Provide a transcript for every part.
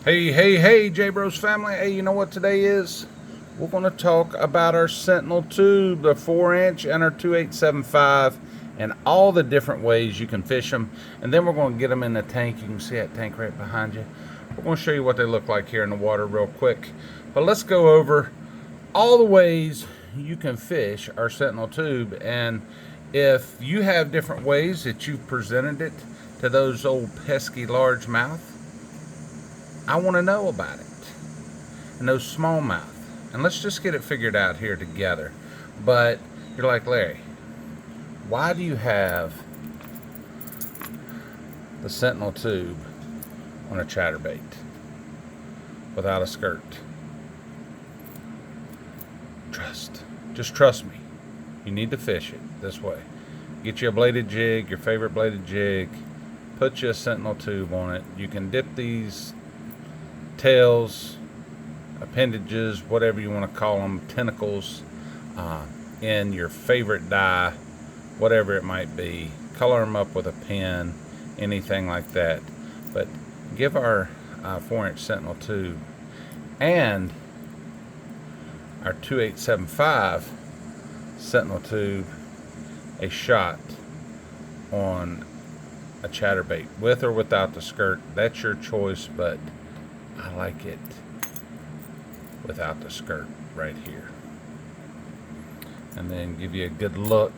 Hey, J Bros family. Hey, you know what today is? We're going to talk about our Sentinel tube, the 4-inch, and our 2875, and all the different ways you can fish them. And then we're going to get them in the tank. You can see that tank right behind you. We're going to show you what they look like here in the water real quick. But let's go over all the ways you can fish our Sentinel tube. And if you have different ways that you've presented it to those old pesky largemouth, I want to know about it. And those smallmouth. And let's just get it figured out here together. But you're like, Larry, why do you have the Sentinel tube on a chatterbait without a skirt? Just trust me. You need to fish it this way. Get you a bladed jig, your favorite bladed jig. Put you a Sentinel tube on it. You can dip these tails, appendages, whatever you want to call them, tentacles, in your favorite dye, whatever it might be. Color them up with a pen, anything like that. But give our 4-inch Sentinel tube and our 2875 Sentinel tube a shot on a chatterbait, with or without the skirt. That's your choice, but I like it without the skirt right here. And then give you a good look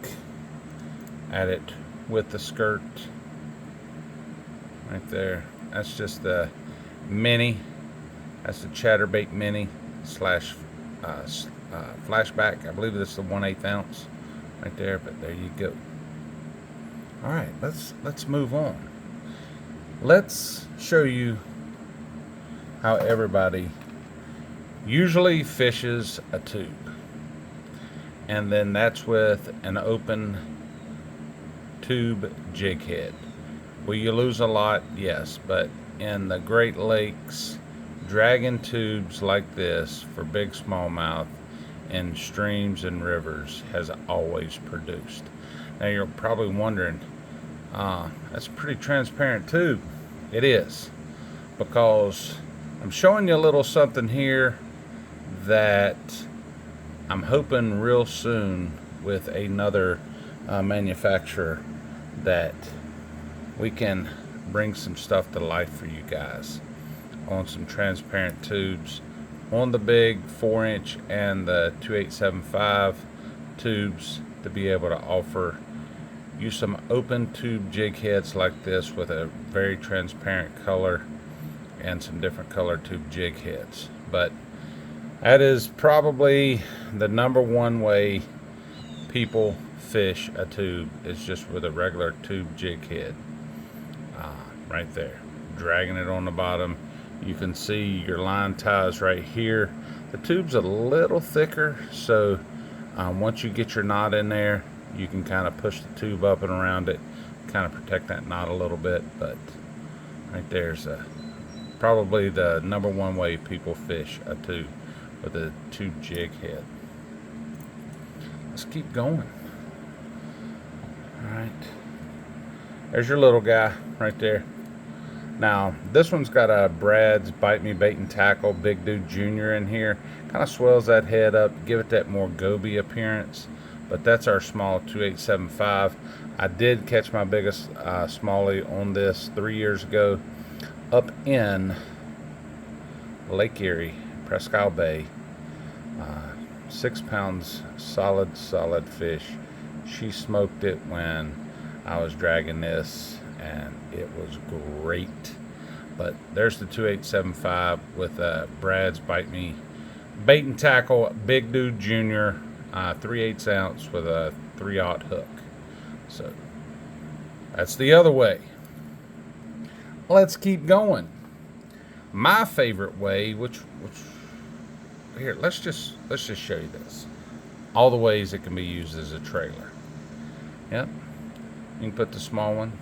at it with the skirt right there. That's just the mini. That's the chatterbait mini slash flashback. I believe this is the 1/8 ounce right there, but there you go. All right, let's move on. Let's show you how everybody usually fishes a tube, and then that's with an open tube jig head. Will you lose a lot? Yes, but in the Great Lakes, dragging tubes like this for big smallmouth in streams and rivers has always produced. Now you're probably wondering, that's a pretty transparent tube. It is, because I'm showing you a little something here that I'm hoping real soon with another manufacturer that we can bring some stuff to life for you guys on some transparent tubes on the big 4-inch and the 2875 tubes, to be able to offer you some open tube jig heads like this with a very transparent color and some different color tube jig heads. But that is probably the number one way people fish a tube, is just with a regular tube jig head. Right there, dragging it on the bottom. You can see your line ties right here. The tube's a little thicker, so once you get your knot in there, you can kind of push the tube up and around it, kind of protect that knot a little bit. But right there's probably the number one way people fish a tube, with a tube jig head. Let's keep going. All right, there's your little guy right there. Now, this one's got a Brad's Bite Me Bait and Tackle Big Dude Junior in here. Kind of swells that head up, give it that more goby appearance. But that's our small 2875. I did catch my biggest smallie on this 3 years ago up in Lake Erie, Presque Isle Bay. 6 pounds solid fish. She smoked it when I was dragging this, and it was great. But there's the 2875 with Brad's Bite Me Bait and Tackle Big Dude Junior, 3/8 ounce with a 3/0 hook. So that's the other way. Let's keep going. My favorite way, which here, let's just show you this. All the ways it can be used as a trailer. Yep. You can put the small one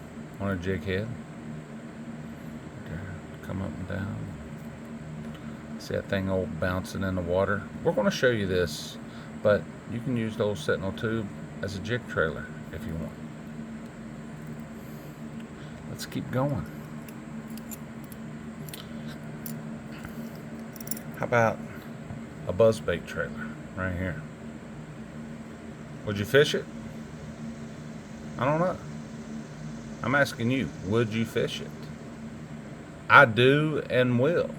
on a jig head. Come up and down. See that thing all bouncing in the water? We're going to show you this, but you can use the old Sentinel tube as a jig trailer if you want. Let's keep going. How about a buzzbait trailer right here? Would you fish it? I don't know. I'm asking you, would you fish it? I do and will.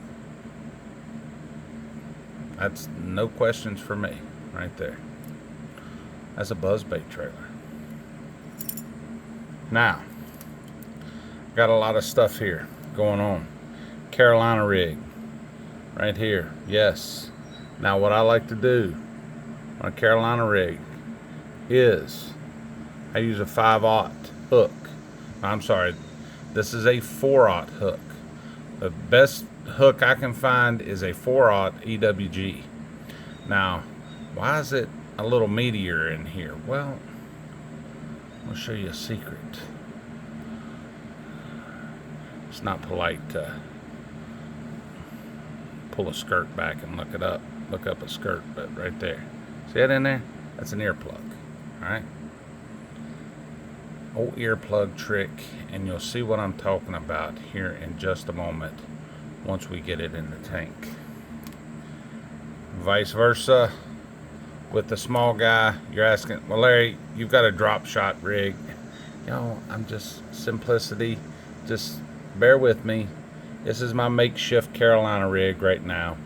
That's no questions for me right there. That's a buzzbait trailer. Now, got a lot of stuff here going on. Carolina rig right here. Yes. Now what I like to do on a Carolina rig is I use a 5/0 hook. I'm sorry, this is a 4/0 hook. The best hook I can find is a 4/0 EWG. Now, why is it a little meatier in here? Well, I'll show you a secret. It's not polite to pull a skirt back and look it up. Look up a skirt, but right there. See that in there? That's an earplug. Alright? Old earplug trick, and you'll see what I'm talking about here in just a moment once we get it in the tank. Vice versa with the small guy. You're asking, well, Larry, you've got a drop shot rig. I'm just simplicity. Just bear with me. This is my makeshift Carolina rig right now.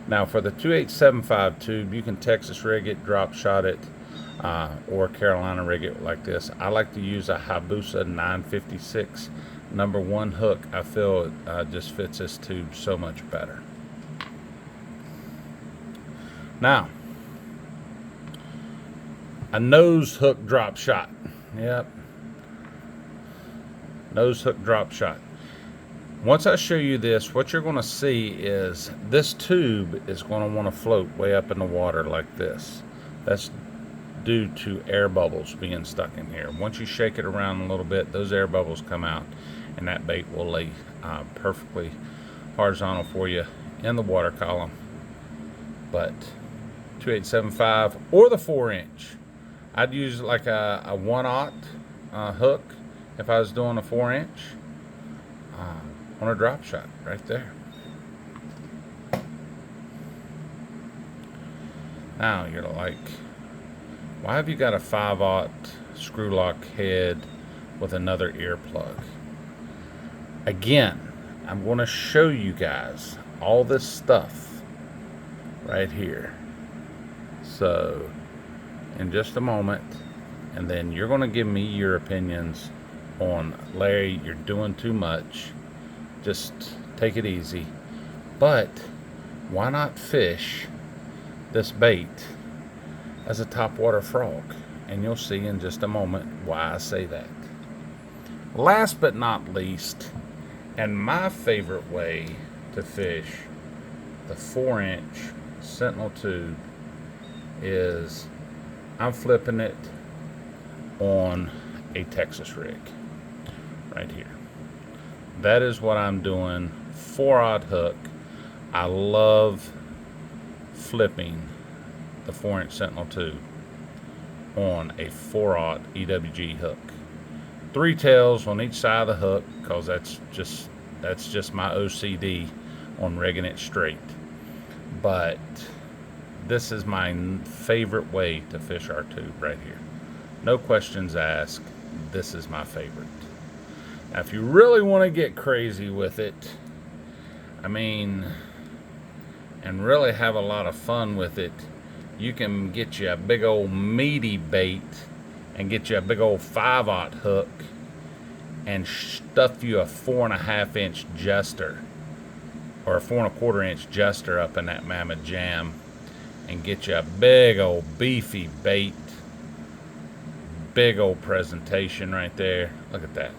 Now for the 2875 tube, you can Texas rig it, drop shot it, or Carolina rig it like this. I like to use a Hayabusa 956 #1 hook. I feel it just fits this tube so much better. Now, a nose hook drop shot. Yep. Nose hook drop shot. Once I show you this, what you're going to see is this tube is going to want to float way up in the water like this. That's due to air bubbles being stuck in here. Once you shake it around a little bit, those air bubbles come out, and that bait will lay perfectly horizontal for you in the water column. But 2875 or the 4-inch, I'd use like a 1/0 hook if I was doing a 4-inch on a drop shot right there. Now you're like, why have you got a 5/0 screw lock head with another earplug? Again, I'm going to show you guys all this stuff right here. So in just a moment, and then you're going to give me your opinions on, Larry, you're doing too much. Just take it easy. But why not fish this bait as a topwater frog? And you'll see in just a moment why I say that. Last but not least, and my favorite way to fish the 4-inch Sentinel tube is I'm flipping it on a Texas rig right here. That is what I'm doing. 4/0 hook. I love flipping the 4-inch Sentinel tube on a 4/0 EWG hook. 3 tails on each side of the hook, because that's just my OCD on rigging it straight. But this is my favorite way to fish our tube right here. No questions asked. This is my favorite. Now, if you really want to get crazy with it, and really have a lot of fun with it, you can get you a big old meaty bait and get you a big old 5/0 hook and stuff you a 4.5-inch jester or a 4.25-inch jester up in that Mama Jam and get you a big old beefy bait. Big old presentation right there. Look at that.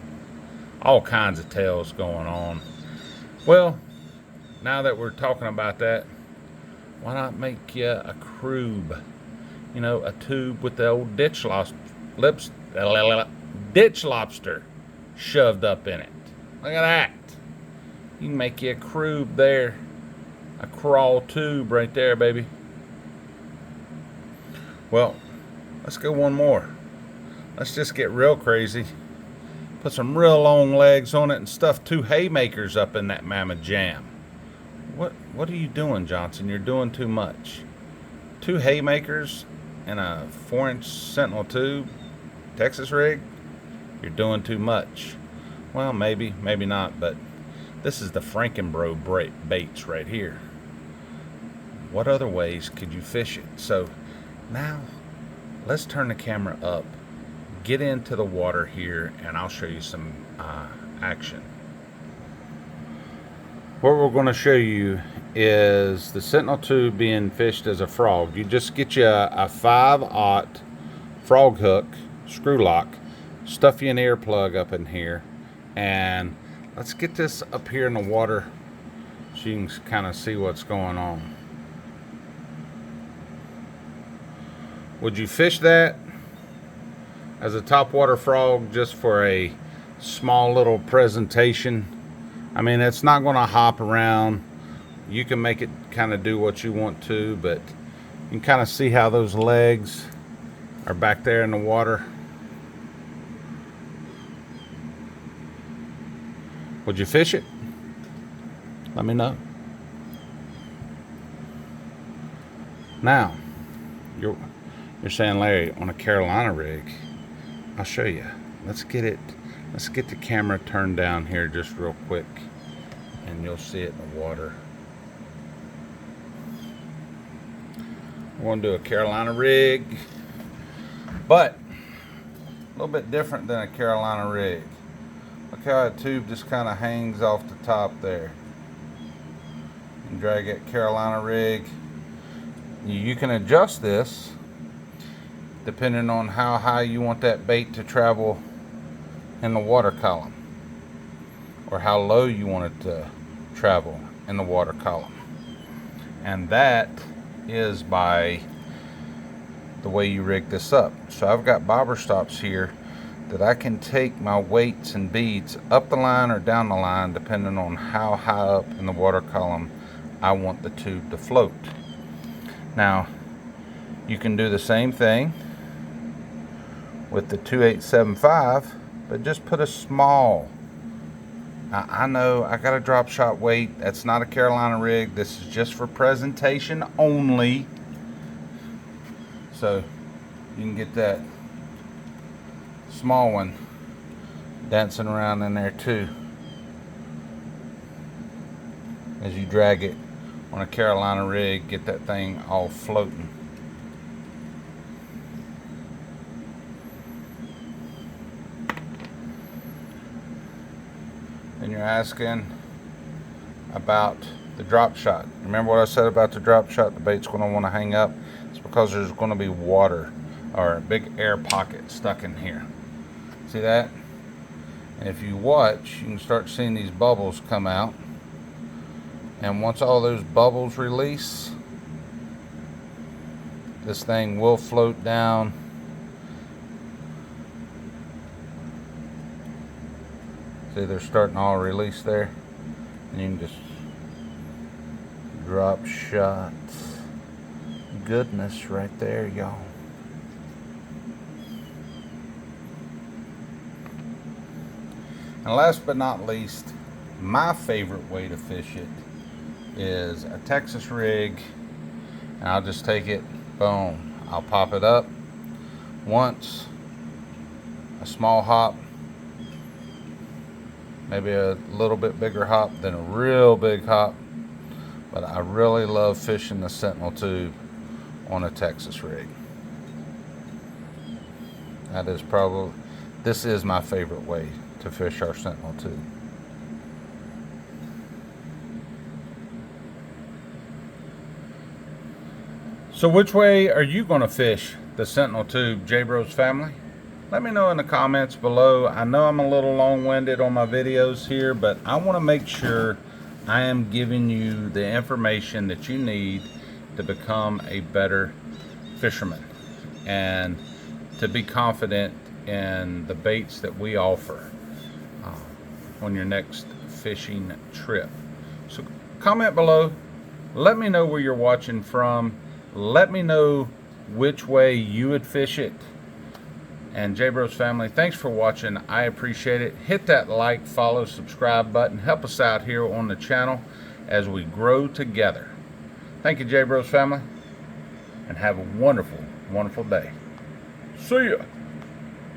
All kinds of tails going on. Well, now that we're talking about that, why not make you a crube? A tube with the old ditch lobster shoved up in it. Look at that. You can make you a crube there. A crawl tube right there, baby. Well, let's go one more. Let's just get real crazy. Put some real long legs on it and stuff 2 haymakers up in that Mama Jam. What are you doing, Johnson? You're doing too much. 2 haymakers and a 4-inch Sentinel tube Texas rig? You're doing too much. Well, maybe not, but this is the Frankenbro baits right here. What other ways could you fish it? So now let's turn the camera up, get into the water here, and I'll show you some action. What we're going to show you is the Sentinel tube being fished as a frog. You just get you a 5/0 frog hook, screw lock, stuff you an earplug up in here, and let's get this up here in the water so you can kind of see what's going on. Would you fish that as a topwater frog just for a small little presentation? I mean, it's not going to hop around. You can make it kind of do what you want to, but you can kind of see how those legs are back there in the water. Would you fish it? Let me know. Now, you're saying, Larry, on a Carolina rig, I'll show you. Let's get the camera turned down here just real quick, and you'll see it in the water. We're going to do a Carolina rig, but a little bit different than a Carolina rig. Look how that tube just kind of hangs off the top there. And drag that Carolina rig. You can adjust this depending on how high you want that bait to travel in the water column, or how low you want it to travel in the water column. And that is by the way you rig this up. So I've got bobber stops here that I can take my weights and beads up the line or down the line depending on how high up in the water column I want the tube to float. Now you can do the same thing with the 2875, but just put a small. Now, I know I got a drop shot weight. That's not a Carolina rig. This is just for presentation only. So you can get that small one dancing around in there too as you drag it on a Carolina rig. Get that thing all floating. And you're asking about the drop shot. Remember what I said about the drop shot? The bait's going to want to hang up. It's because there's going to be water or a big air pocket stuck in here. See that? And if you watch, you can start seeing these bubbles come out. And once all those bubbles release, this thing will float down. See, they're starting to all release there. And you can just drop shot. Goodness right there, y'all. And last but not least, my favorite way to fish it is a Texas rig. And I'll just take it, boom. I'll pop it up once, a small hop, maybe a little bit bigger hop than a real big hop. But I really love fishing the Sentinel tube on a Texas rig. This is my favorite way to fish our Sentinel tube. So which way are you going to fish the Sentinel tube, J-Bros family? Let me know in the comments below. I know I'm a little long-winded on my videos here, but I want to make sure I am giving you the information that you need to become a better fisherman and to be confident in the baits that we offer on your next fishing trip. So comment below. Let me know where you're watching from. Let me know which way you would fish it. And J-Bros family, thanks for watching. I appreciate it. Hit that like, follow, subscribe button. Help us out here on the channel. as we grow together. Thank you, J Bros family, and have a wonderful, wonderful day. See ya.